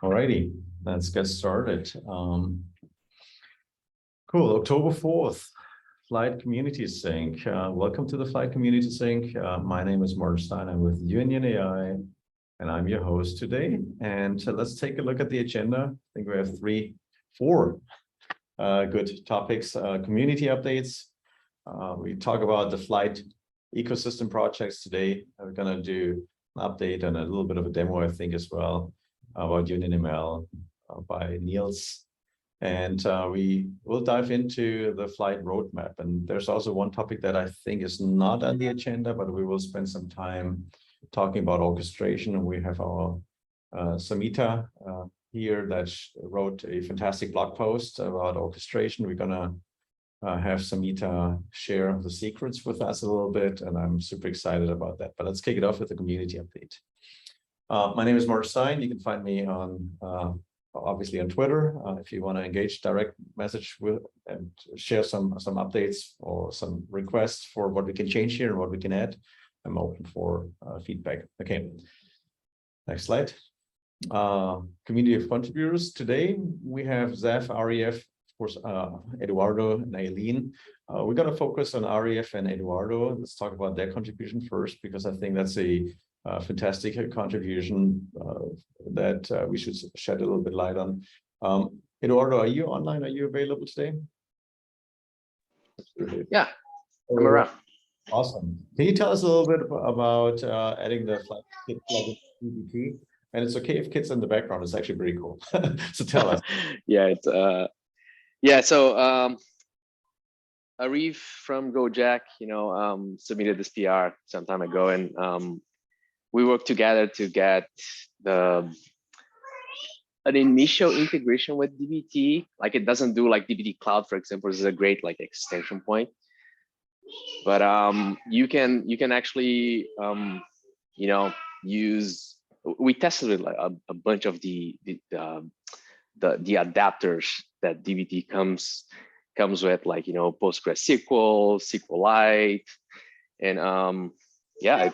Alrighty, let's get started. Cool, October 4th, Flyte Community Sync. Welcome to the Flyte Community Sync. My name is Martin Stein. I'm with Union AI, and I'm your host today. And let's take a look at the agenda. I think we have four good topics. Community updates. We talk about the Flyte ecosystem projects today. We're going to do an update and a little bit of a demo, I think, as well, about UnionML by Niels. And we will dive into the Flyte roadmap. And there's also one topic that I think is not on the agenda, but we will spend some time talking about orchestration. And we have our Samhita here that wrote a fantastic blog post about orchestration. We're going to have Samhita share the secrets with us a little bit, and I'm super excited about that. But let's kick it off with the community update. My name is Martin Stein. You can find me on obviously on Twitter if you want to engage direct message with and share some updates or some requests for what we can change here and what we can add. I'm open for feedback. Okay, next slide. Community of contributors. Today we have Zaf, REF, of course, Eduardo and Aileen. We're going to focus on REF and Eduardo. Let's talk about their contribution first, because I think that's a fantastic contribution that we should shed a little bit light on. Eduardo, are you online? Are you available today? Yeah, I'm around. Awesome. Can you tell us a little bit about adding the Flyte kit plugin to DBT? And it's okay if kids in the background. It's actually pretty cool. So tell us. Yeah, it's so Arif from GoJack, submitted this PR some time ago, and we worked together to get an initial integration with DBT. Like, it doesn't do like DBT Cloud, for example. This is a great like extension point, but you can actually use. We tested with like a bunch of the adapters that DBT comes with, like PostgreSQL, SQLite, and yeah.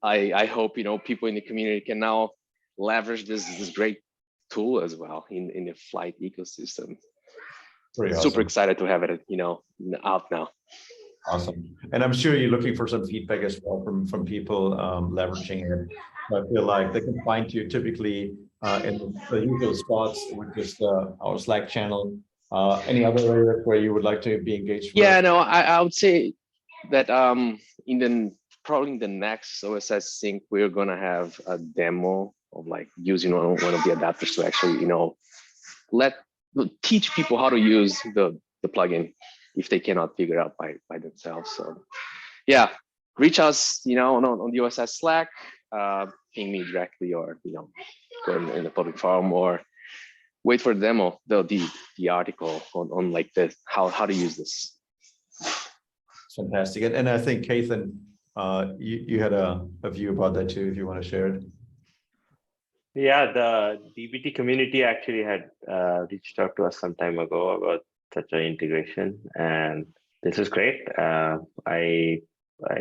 I hope people in the community can now leverage this great tool as well in the Flyte ecosystem. Pretty awesome. Super excited to have it out now. Awesome. And I'm sure you're looking for some feedback as well from people leveraging it. I feel like they can find you typically in the usual spots, which is our Slack channel. Any other areas where you would like to be engaged with? Yeah, no, I would say that probably in the next OSS sync, we're gonna have a demo of like using one of the adapters to actually, teach people how to use the plugin if they cannot figure it out by themselves. So yeah, reach us, on the OSS Slack, ping me directly, or go in the public forum, or wait for the demo, the article on like this, how to use this. Fantastic. And I think Kathan, you had a view about that too, if you want to share it. Yeah, the DBT community actually had reached out to us some time ago about such an integration, and this is great. I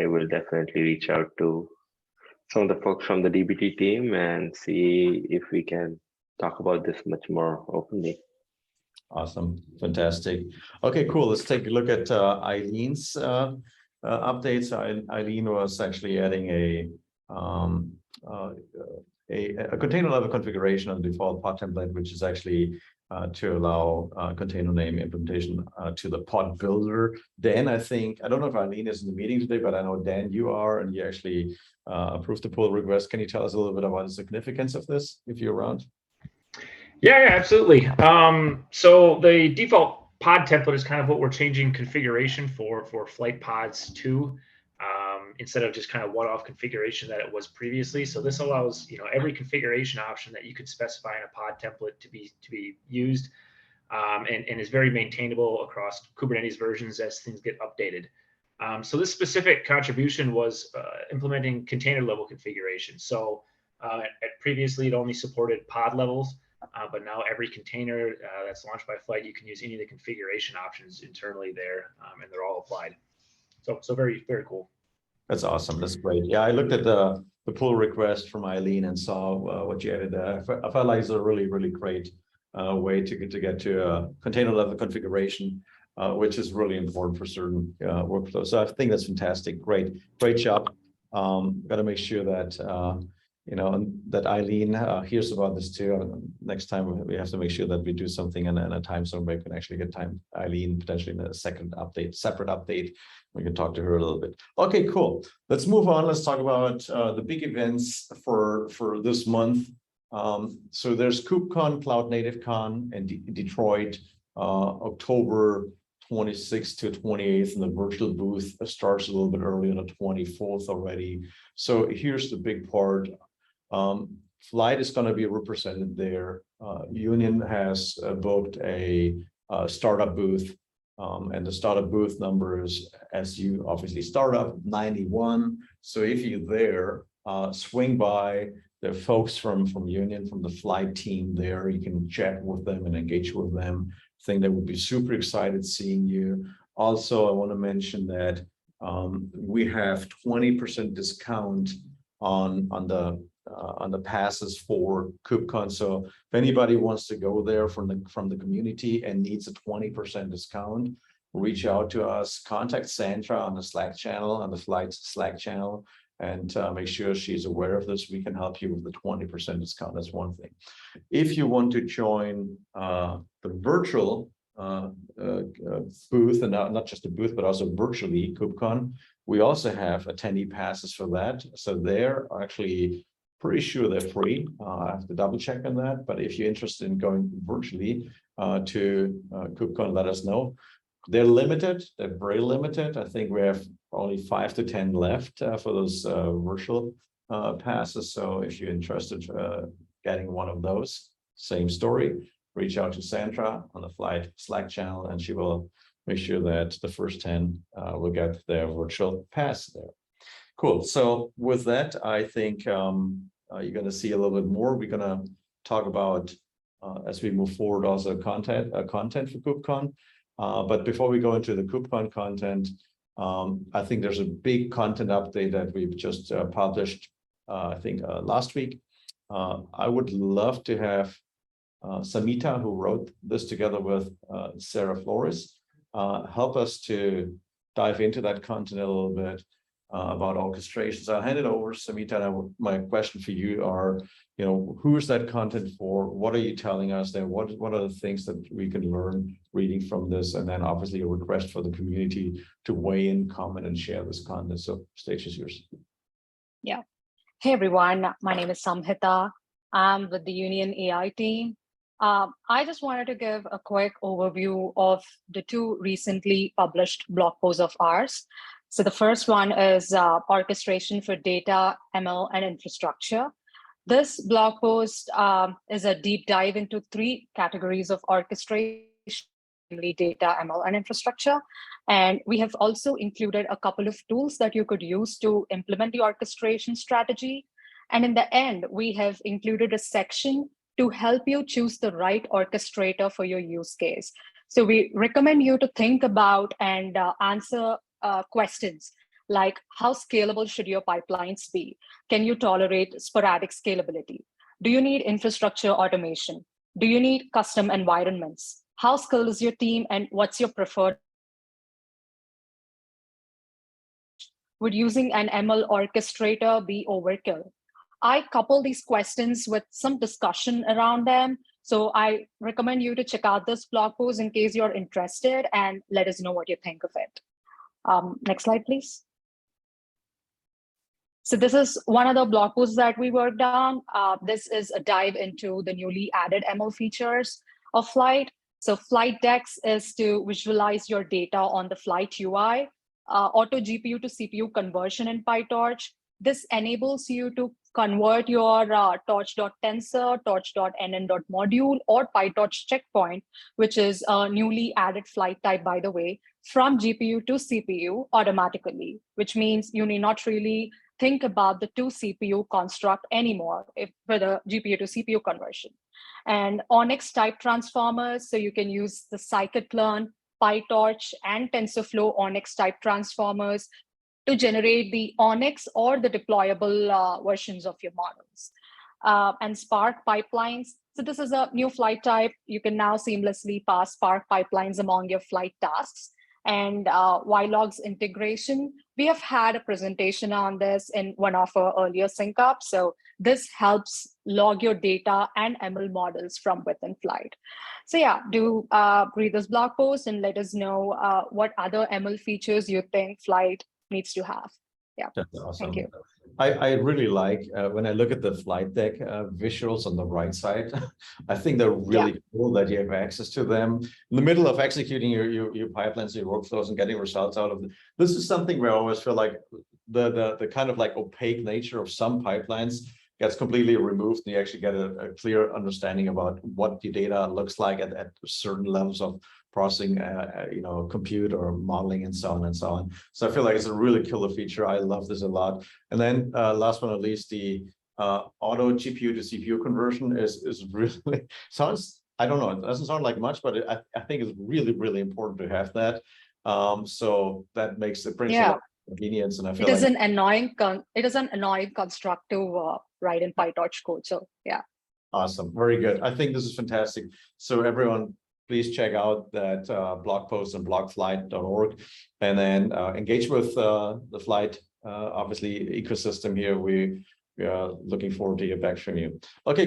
will definitely reach out to some of the folks from the DBT team and see if we can talk about this much more openly. Awesome, fantastic. Okay, cool. Let's take a look at Eileen's updates. Eileen was actually adding a container level configuration on the default pod template, which is actually to allow container name implementation to the pod builder. Dan, I don't know if Eileen is in the meeting today, but I know Dan, you are, and you actually approved the pull request. Can you tell us a little bit about the significance of this, if you're around? Yeah, absolutely. So the default pod template is kind of what we're changing configuration for Flyte pods to, instead of just kind of one-off configuration that it was previously. So this allows every configuration option that you could specify in a pod template to be used, and is very maintainable across Kubernetes versions as things get updated. So this specific contribution was implementing container level configuration. So previously it only supported pod levels. But now every container that's launched by Flyte, you can use any of the configuration options internally there, and they're all applied. So very, very cool. That's awesome. That's great. Yeah, I looked at the pull request from Eileen and saw what you added there. I felt like it's a really, really great way to get to a container level configuration, which is really important for certain workflows. So I think that's fantastic. Great job. Got to make sure that that Eileen hears about this too. Next time we have to make sure that we do something in a time zone where we can actually get time Eileen potentially in a separate update. We can talk to her a little bit. Okay, cool. Let's move on. Let's talk about the big events for this month. So there's KubeCon, Cloud Native Con in Detroit, October 26th to 28th, and the virtual booth starts a little bit early on the 24th already. So here's the big part. Flyte is going to be represented there. Union has booked a startup booth, and the startup booth number is, as you obviously startup, 91. So if you're there, swing by. The folks from Union, from the Flyte team there, you can chat with them and engage with them. I think they would be super excited seeing you. Also, I want to mention that we have 20% discount on the passes for KubeCon. So if anybody wants to go there from the community and needs a 20% discount, reach out to us, contact Sandra on the Slack channel, on the Flyte Slack channel, and make sure she's aware of this. We can help you with the 20% discount. That's one thing. If you want to join the virtual booth, and not just the booth, but also virtually KubeCon, we also have attendee passes for that. So they're actually pretty sure they're free. I have to double check on that. But if you're interested in going virtually to KubeCon, let us know. They're limited. They're very limited. I think we have only 5 to 10 left for those virtual passes. So if you're interested getting one of those, same story, reach out to Sandra on the Flyte Slack channel, and she will make sure that the first 10 will get their virtual pass there. Cool. So with that, I think you're going to see a little bit more. We're going to talk about, as we move forward, also content for KubeCon. But before we go into the KubeCon content, I think there's a big content update that we've just published, I think last week. I would love to have Samhita, who wrote this together with Sarah Flores, help us to dive into that content a little bit about orchestration. So I'll hand it over, Samhita. My question for you are, who is that content for? What are you telling us there? What are the things that we can learn reading from this? And then obviously a request for the community to weigh in, comment, and share this content. So stage is yours. Yeah. Hey, everyone. My name is Samhita. I'm with the Union AI team. I just wanted to give a quick overview of the 2 recently published blog posts of ours. So the first one is Orchestration for Data, ML, and Infrastructure. This blog post is a deep dive into 3 categories of orchestration, namely data, ML, and infrastructure. And we have also included a couple of tools that you could use to implement the orchestration strategy. And in the end, we have included a section to help you choose the right orchestrator for your use case. So we recommend you to think about and answer questions like, how scalable should your pipelines be? Can you tolerate sporadic scalability? Do you need infrastructure automation? Do you need custom environments? How skilled is your team, and what's your preferred? Would using an ML orchestrator be overkill? I couple these questions with some discussion around them. So I recommend you to check out this blog post in case you're interested, and let us know what you think of it. Next slide, please. So this is one of the blog posts that we worked on. This is a dive into the newly added ML features of Flyte. So Flyte Dex is to visualize your data on the Flyte UI, auto GPU to CPU conversion in PyTorch. This enables you to convert your torch.tensor, torch.nn.module, or PyTorch checkpoint, which is a newly added Flyte type, by the way, from GPU to CPU automatically, which means you need not really think about the 2 CPU construct anymore for the GPU to CPU conversion. And Onyx type transformers, so you can use the scikit-learn, PyTorch, and TensorFlow Onyx type transformers to generate the Onyx or the deployable versions of your models. And Spark pipelines. So this is a new Flyte type. You can now seamlessly pass Spark pipelines among your Flyte tasks. And YLog's integration, we have had a presentation on this in one of our earlier sync ups. So this helps log your data and ML models from within Flyte. So yeah, do read this blog post and let us know what other ML features you think Flyte needs to have. Yeah, that's awesome. Thank you. I really like when I look at the Flyte deck visuals on the right side. I think they're really cool that you have access to them in the middle of executing your pipelines, your workflows, and getting results out of it. This is something where I always feel like the kind of like opaque nature of some pipelines gets completely removed, and you actually get a clear understanding about what the data looks like at certain levels of processing, compute or modeling and so on and so on. So I feel like it's a really killer feature. I love this a lot. And then last but not least, the auto GPU to CPU conversion is really sounds, I don't know, it doesn't sound like much, but I think it's really, really important to have that. So that makes it brings a lot of convenience, and I feel it is an annoying construct to write in PyTorch code. So yeah. Awesome, very good. I think this is fantastic. So everyone, please check out that blog post on blogflyte.org, and then engage with the Flyte, obviously, ecosystem here. We are looking forward to hear back from you. Okay.